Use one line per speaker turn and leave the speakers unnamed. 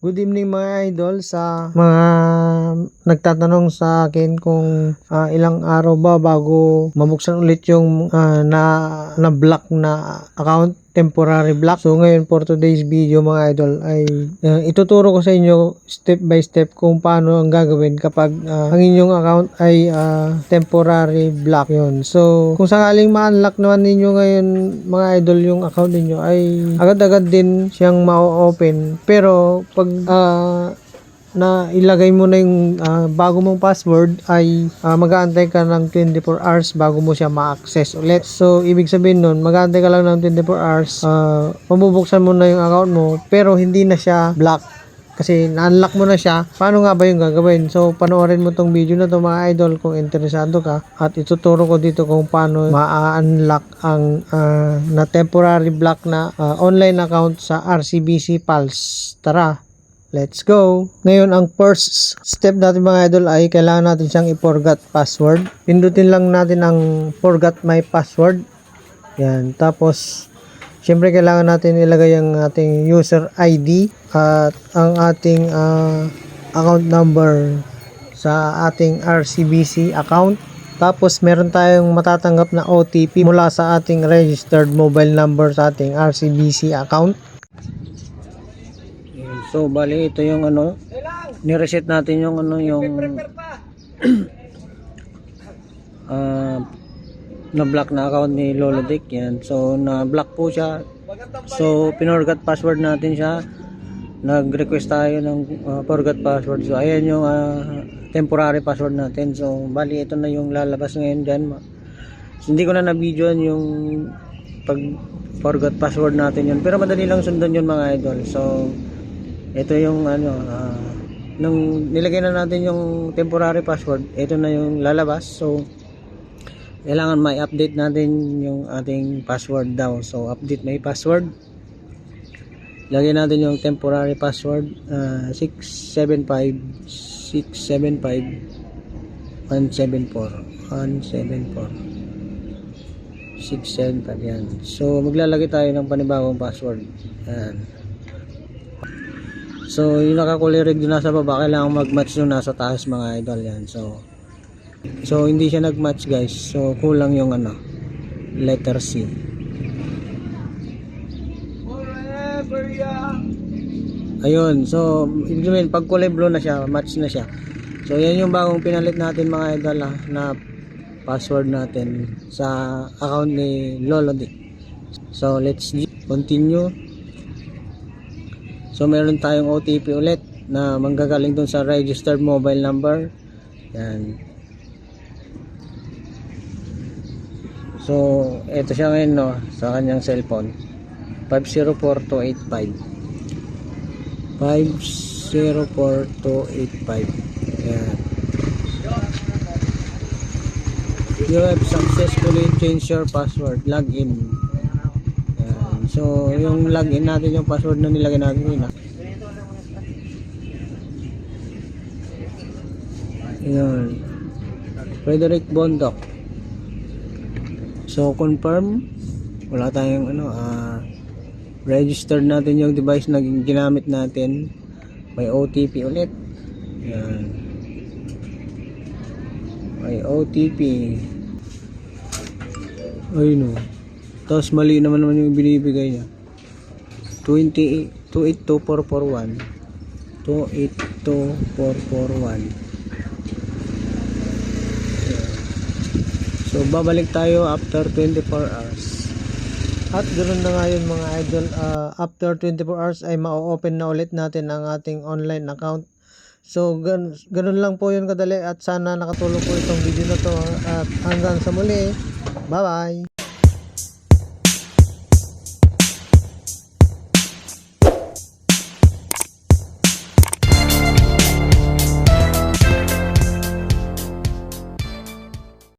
Good evening mga idol, sa mga nagtatanong sa akin kung ilang araw ba bago mabuksan ulit yung na-block na account, temporary block. So ngayon for today's video mga idol ay ituturo ko sa inyo step by step kung paano ang gagawin kapag ang inyong account ay temporary block yon. So kung sakaling ma-unlock naman ninyo ngayon mga idol yung account ninyo ay agad-agad din siyang ma-open, pero pag na ilagay mo na yung bago mong password ay mag-aantay ka ng 24 hours bago mo siya ma-access ulit. So ibig sabihin nun, mag-aantay ka lang ng 24 hours, mabubuksan mo na yung account mo pero hindi na siya block kasi na-unlock mo na siya. Paano nga ba yung gagawin? So panoorin mo tong video na to mga idol kung interesado ka, at ituturo ko dito kung paano ma-unlock ang na temporary block na online account sa RCBC Pulse. Tara, let's go! Ngayon, ang first step natin mga idol ay kailangan natin siyang i-forgot password. Pindutin lang natin ang forgot my password. Yan. Tapos, syempre kailangan natin ilagay ang ating user ID at ang ating account number sa ating RCBC account. Tapos, meron tayong matatanggap na OTP mula sa ating registered mobile number sa ating RCBC account. So bali ito yung ni-reset natin yung na-block na account ni Lolo Dick. Yan. So na-block po siya. So pinorgot password natin siya. Nag-request tayo ng forgot password. So ayan yung temporary password natin. So bali ito na yung lalabas ngayon diyan. So, hindi ko na na-videoan yung pag forgot password natin yun. Pero madali lang sundan yun mga idol. So ito yung nung nilagay na natin yung temporary password, ito na yung lalabas. So kailangan may update natin yung ating password daw. So update my password, lagyan natin yung temporary password 675 174 675 yan. So maglalagay tayo ng panibagong password. Yan. So yung nakakulay red yung nasa baba, kailangan mag-match yung nasa taas mga idol. Yan. So hindi siya nag-match guys. So kulang yung letter C. Ayun. So ibig sabihin pag kulay blue na siya, match na siya. So yan yung bagong pinalit natin mga idol na password natin sa account ni Lolo Dick. So let's continue. So meron tayong OTP ulit na manggagaling dun sa registered mobile number. Yan. So ito siya ngayon sa kanyang cellphone. 504285. 504285. Yan. You have successfully changed your password. Login. Yan. So yung login natin, yung password na nilagay natin yun. Yan. Frederick Bondok. So confirm. Wala tayong registered natin yung device na ginamit natin. May OTP ulit. Yan. May OTP. Ayun Tapos mali naman yung binibigay niya. 282441. 282441. So babalik tayo after 24 hours. At ganoon na nga yun mga idol, after 24 hours ay ma-open na ulit natin ang ating online account. So ganun lang po yun kadali, at sana nakatulong po itong video na to, at hanggang sa muli, bye bye.